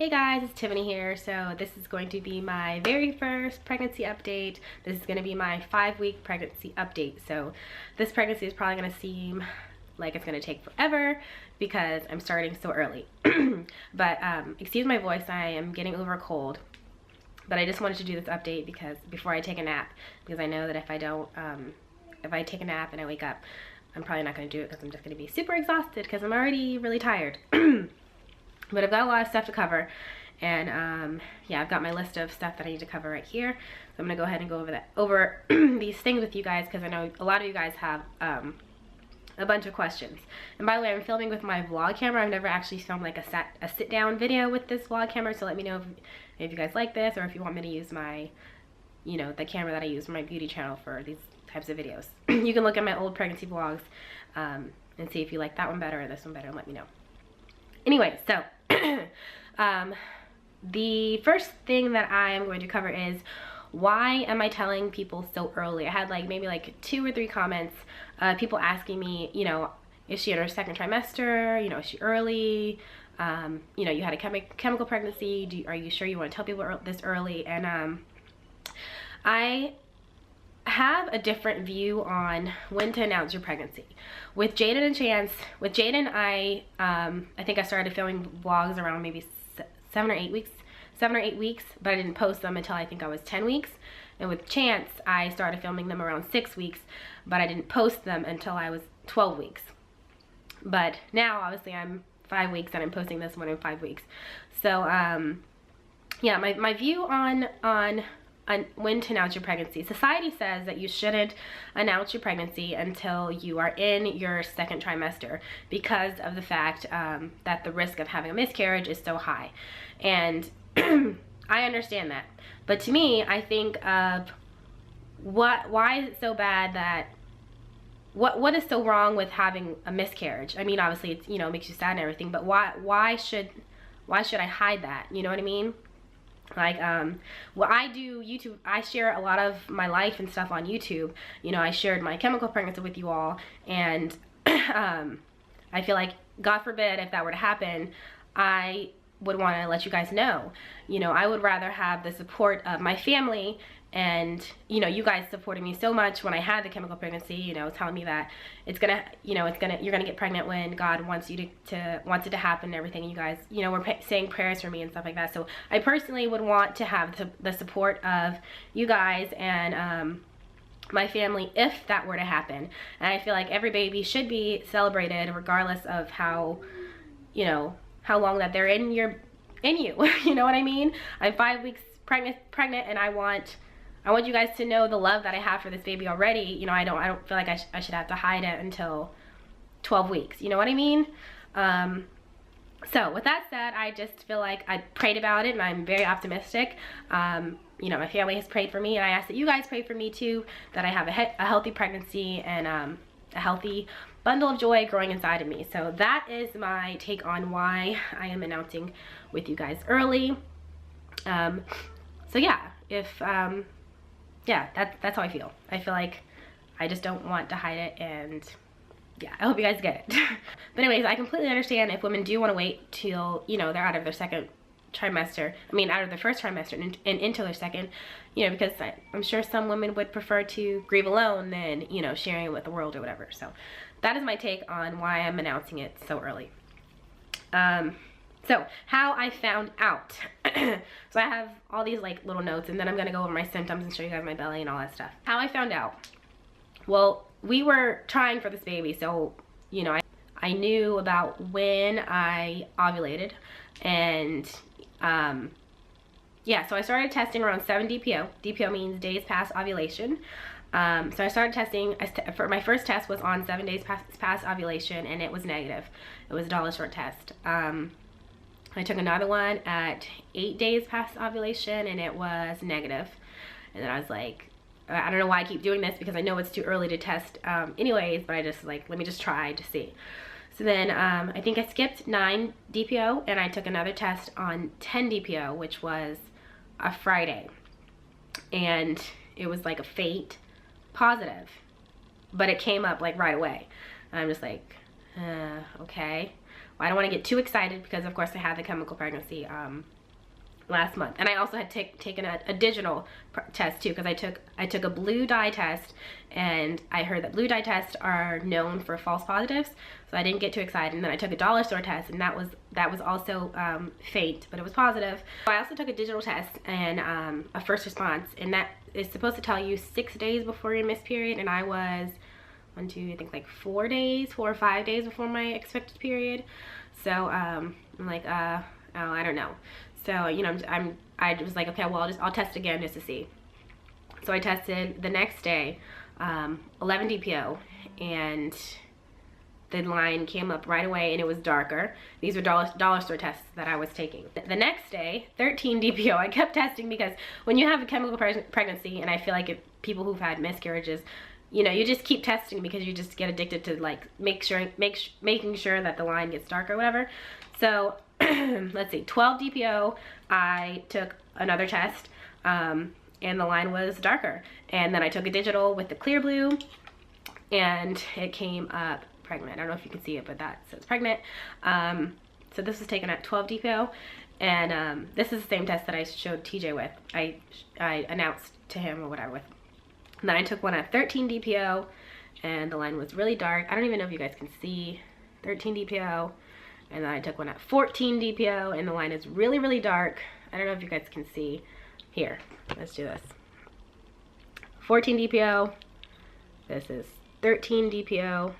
Hey guys, it's Tiffany here. So this is going to be my very first pregnancy update. This is going to be my 5-week pregnancy update. So this pregnancy is probably going to seem like it's going to take forever because I'm starting so early. But excuse my voice, I am getting over a cold. But I just wanted to do this update because before I take a nap, because I know that if I don't, if I take a nap and I wake up, I'm probably not going to do it because I'm just going to be super exhausted because I'm already really tired. But I've got a lot of stuff to cover, and yeah, I've got my list of stuff that I need to cover right here. So I'm gonna go ahead and go over these things with you guys because I know a lot of you guys have a bunch of questions. And by the way, I'm filming with my vlog camera. I've never actually filmed like a sit down video with this vlog camera. So let me know if you guys like this or if you want me to use my, you know, the camera that I use for my beauty channel for these types of videos. You can look at my old pregnancy vlogs and see if you like that one better or this one better, and let me know. Anyway, so the first thing that I am going to cover is why am I telling people so early? I had like maybe like 2 or 3 comments, people asking me, you know, is she in her 2nd trimester? You know, is she early? You know, you had a chemical pregnancy. Are you sure you want to tell people this early? And I have a different view on when to announce your pregnancy. With Jaden and Chance, with Jaden, I think I started filming vlogs around maybe 7 or 8 weeks, but I didn't post them until I think I was 10 weeks. And with Chance, I started filming them around 6 weeks, but I didn't post them until I was 12 weeks. But now, obviously, I'm 5 weeks and I'm posting this one in 5 weeks. So, yeah, my view on when to announce your pregnancy. Society says that you shouldn't announce your pregnancy until you are in your 2nd trimester because of the fact that the risk of having a miscarriage is so high. And I understand that. But to me, I think of why is it so bad that what is so wrong with having a miscarriage? I mean, obviously it's, you know, makes you sad and everything, but why should I hide that? You know what I mean? Like, well, I do YouTube, I share a lot of my life and stuff on YouTube. You know, I shared my chemical pregnancy with you all, and I feel like, God forbid, if that were to happen, I would want to let you guys know. You know, I would rather have the support of my family and, you know, you guys supporting me so much when I had the chemical pregnancy, you know, telling me that it's gonna, you know, you're gonna get pregnant when God wants you wants it to happen and everything. And you guys, you know, were saying prayers for me and stuff like that. So I personally would want to have the support of you guys and my family if that were to happen. And I feel like every baby should be celebrated regardless of how, you know, how long that they're in you. You know what I mean? I'm 5 weeks pregnant, and I want you guys to know the love that I have for this baby already. You know, I don't feel like I should have to hide it until 12 weeks. You know what I mean? So with that said, I just feel like I prayed about it and I'm very optimistic. You know, my family has prayed for me, and I ask that you guys pray for me too, that I have a healthy pregnancy and a healthy bundle of joy growing inside of me. So that is my take on why I am announcing with you guys early. So yeah, yeah, that's how I feel. I feel like I just don't want to hide it, and yeah, I hope you guys get it. But anyways, I completely understand if women do want to wait till, you know, they're out of their 2nd trimester, I mean out of their 1st trimester and into their 2nd, you know, because I'm sure some women would prefer to grieve alone than, you know, sharing it with the world or whatever. So that is my take on why I'm announcing it so early. So how I found out. So I have all these like little notes, and then I'm gonna go over my symptoms and show you guys my belly and all that stuff. How I found out. Well, we were trying for this baby, so, you know, I knew about when I ovulated, and yeah, so I started testing around 7 DPO. DPO means days past ovulation. So I started testing, for my first test was on 7 days past ovulation, and it was negative. It was a dollar short test. I took another one at 8 days past ovulation, and it was negative. And then I was like, I don't know why I keep doing this because I know it's too early to test anyways, but I just like, let me just try to see. So then I think I skipped 9 DPO, and I took another test on 10 DPO, which was a Friday. And it was like a fate positive, but it came up like right away. And I'm just like, okay. I don't want to get too excited because of course I had the chemical pregnancy last month, and I also had taken a digital test too, because I took a blue dye test, and I heard that blue dye tests are known for false positives, so I didn't get too excited. And then I took a dollar store test, and that was also faked, but it was positive. I also took a digital test and a first response, and that is supposed to tell you 6 days before your missed period, and I was I think like 4 or 5 days before my expected period. So I'm like, oh, I don't know. So, you know, I was like, okay, well, I'll test again just to see. So I tested the next day, 11 DPO, and the line came up right away, and it was darker. These were dollar store tests that I was taking. The next day, 13 DPO. I kept testing because when you have a chemical pregnancy, and I feel like people who've had miscarriages, you know, you just keep testing because you just get addicted to like making sure that the line gets darker or whatever. So let's see, 12 DPO, I took another test, and the line was darker. And then I took a digital with the clear blue, and it came up pregnant. I don't know if you can see it, but that says pregnant. So this was taken at 12 DPO, and this is the same test that I showed TJ with. I announced to him or whatever with. And then I took one at 13 DPO, and the line was really dark. I don't even know if you guys can see 13 DPO. And then I took one at 14 DPO, and the line is really, really dark. I don't know if you guys can see. Here, let's do this. 14 DPO. This is 13 DPO.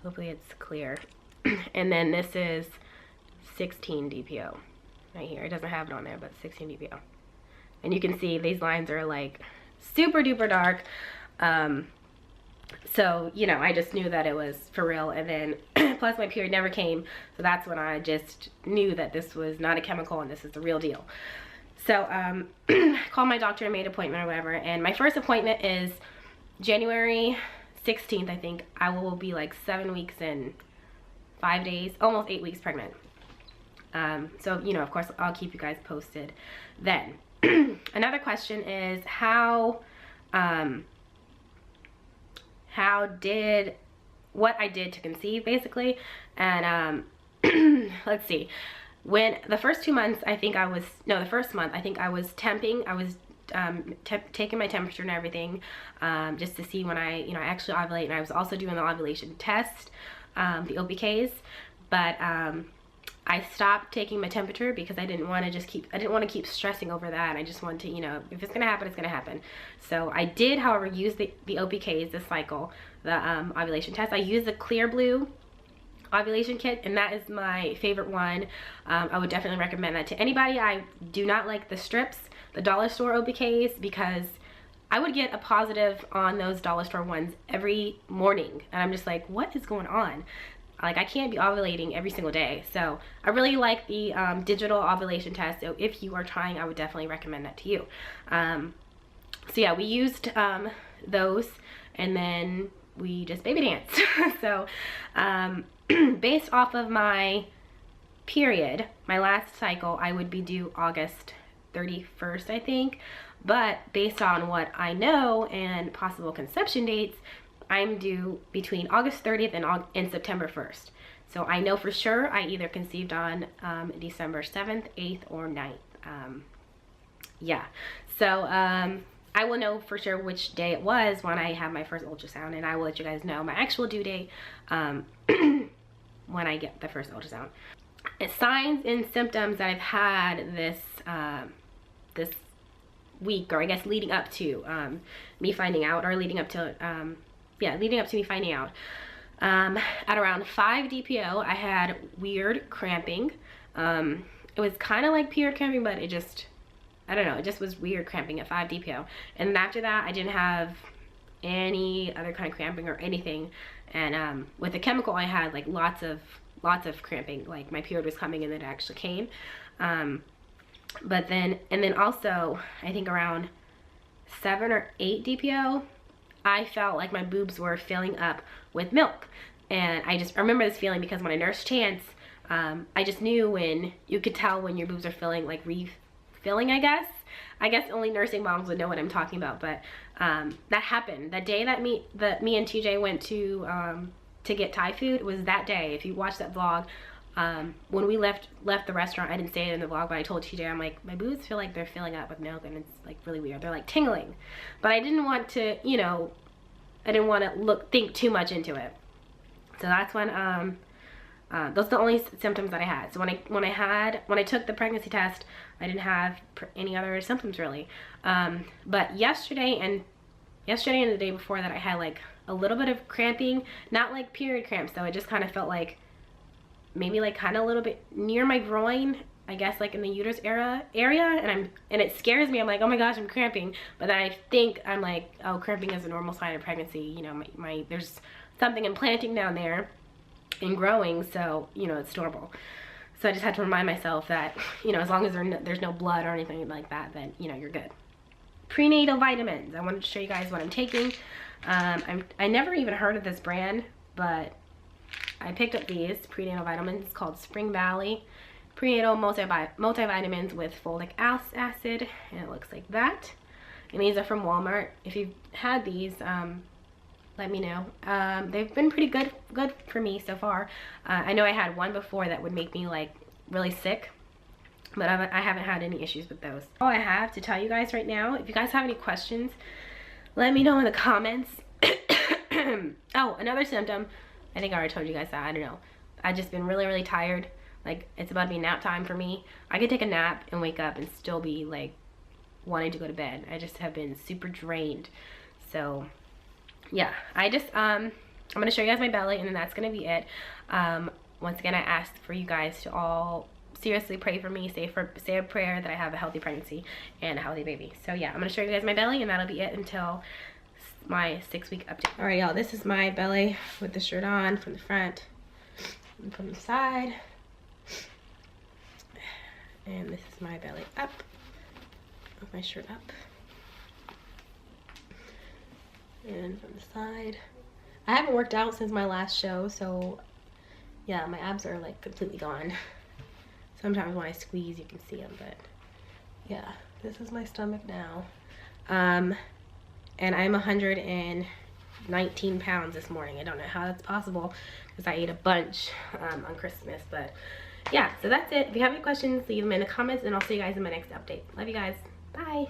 Hopefully it's clear. And then this is 16 DPO. Right here. It doesn't have it on there, but 16 DPO. And you can see these lines are like super duper dark. So, you know, I just knew that it was for real. And then plus my period never came, so that's when I just knew that this was not a chemical and this is the real deal. So called my doctor and made an appointment or whatever, and my first appointment is January 16th. I think I will be like 7 weeks and 5 days, almost 8 weeks pregnant. So, you know, of course I'll keep you guys posted then. Another question is what I did to conceive, basically. And let's see, when the first 2 months, the first month I think I was temping. I was taking my temperature and everything, just to see when I actually ovulate. And I was also doing the ovulation test, the OPKs, but I stopped taking my temperature because I didn't want to keep stressing over that. I just wanted to, you know, if it's gonna happen, it's gonna happen. So I did, however, use the OPKs this cycle, the ovulation test. I used the clear blue ovulation kit, and that is my favorite one. I would definitely recommend that to anybody. I do not like the strips, the dollar store OPKs, because I would get a positive on those dollar store ones every morning, and I'm just like, what is going on? Like, I can't be ovulating every single day. So I really like the digital ovulation test. So if you are trying, I would definitely recommend that to you. So yeah, we used those, and then we just baby danced. So based off of my period, my last cycle, I would be due August 31st, I think. But based on what I know and possible conception dates, I'm due between August 30th and September 1st. So I know for sure I either conceived on December 7th, 8th, or 9th. Yeah, so I will know for sure which day it was when I have my first ultrasound, and I will let you guys know my actual due date when I get the first ultrasound. Signs and symptoms that I've had this week, or I guess leading up to me finding out, or leading up to me finding out. At around 5 DPO, I had weird cramping. It was kind of like period cramping, but it just, I don't know, it just was weird cramping at 5 DPO. And after that, I didn't have any other kind of cramping or anything. And with the chemical, I had like lots of cramping. Like my period was coming and then it actually came. But then also, I think around 7 or 8 DPO, I felt like my boobs were filling up with milk. And I remember this feeling because when I nursed Chance, I just knew when you could tell when your boobs are filling, like refilling, I guess. I guess only nursing moms would know what I'm talking about, but that happened. That day that me and TJ went to to get Thai food was that day. If you watch that vlog, when we left the restaurant, I didn't say it in the vlog, but I told TJ, I'm like, my boobs feel like they're filling up with milk, and it's like really weird. They're like tingling, but I didn't want to, you know, I didn't want to think too much into it. So that's when those are the only symptoms that I had. So when I took the pregnancy test, I didn't have any other symptoms really. But yesterday and the day before that, I had like a little bit of cramping, not like period cramps though. It just kind of felt like maybe like kind of a little bit near my groin, I guess, like in the uterus area, and it scares me. I'm like, oh my gosh, I'm cramping. But then I think I'm like, oh, cramping is a normal sign of pregnancy. You know, there's something implanting down there and growing, so you know it's normal. So I just had to remind myself that, you know, as long as there's no blood or anything like that, then you know you're good. Prenatal vitamins. I wanted to show you guys what I'm taking. I never even heard of this brand, but I picked up these prenatal vitamins. It's called Spring Valley Prenatal Multivitamins with Folic Acid, and it looks like that. And these are from Walmart. If you've had these, let me know. They've been pretty good for me so far. I know I had one before that would make me like really sick, but I haven't had any issues with those. All I have to tell you guys right now, if you guys have any questions, let me know in the comments. Oh, another symptom, I think I already told you guys that, I don't know. I've just been really tired. Like, it's about to be nap time for me. I could take a nap and wake up and still be like wanting to go to bed. I just have been super drained. So yeah, I'm gonna show you guys my belly, and then that's gonna be it. Once again, I asked for you guys to all seriously pray for me, say a prayer that I have a healthy pregnancy and a healthy baby. So yeah, I'm gonna show you guys my belly, and that'll be it until my 6-week update. All right, y'all, this is my belly with the shirt on from the front and from the side, and this is my belly up with my shirt up. And from the side, I haven't worked out since my last show, so yeah, my abs are like completely gone. Sometimes when I squeeze you can see them, but yeah, this is my stomach now. And I'm 119 pounds this morning. I don't know how that's possible because I ate a bunch on Christmas, but yeah, so that's it. If you have any questions, leave them in the comments, and I'll see you guys in my next update. Love you guys. Bye.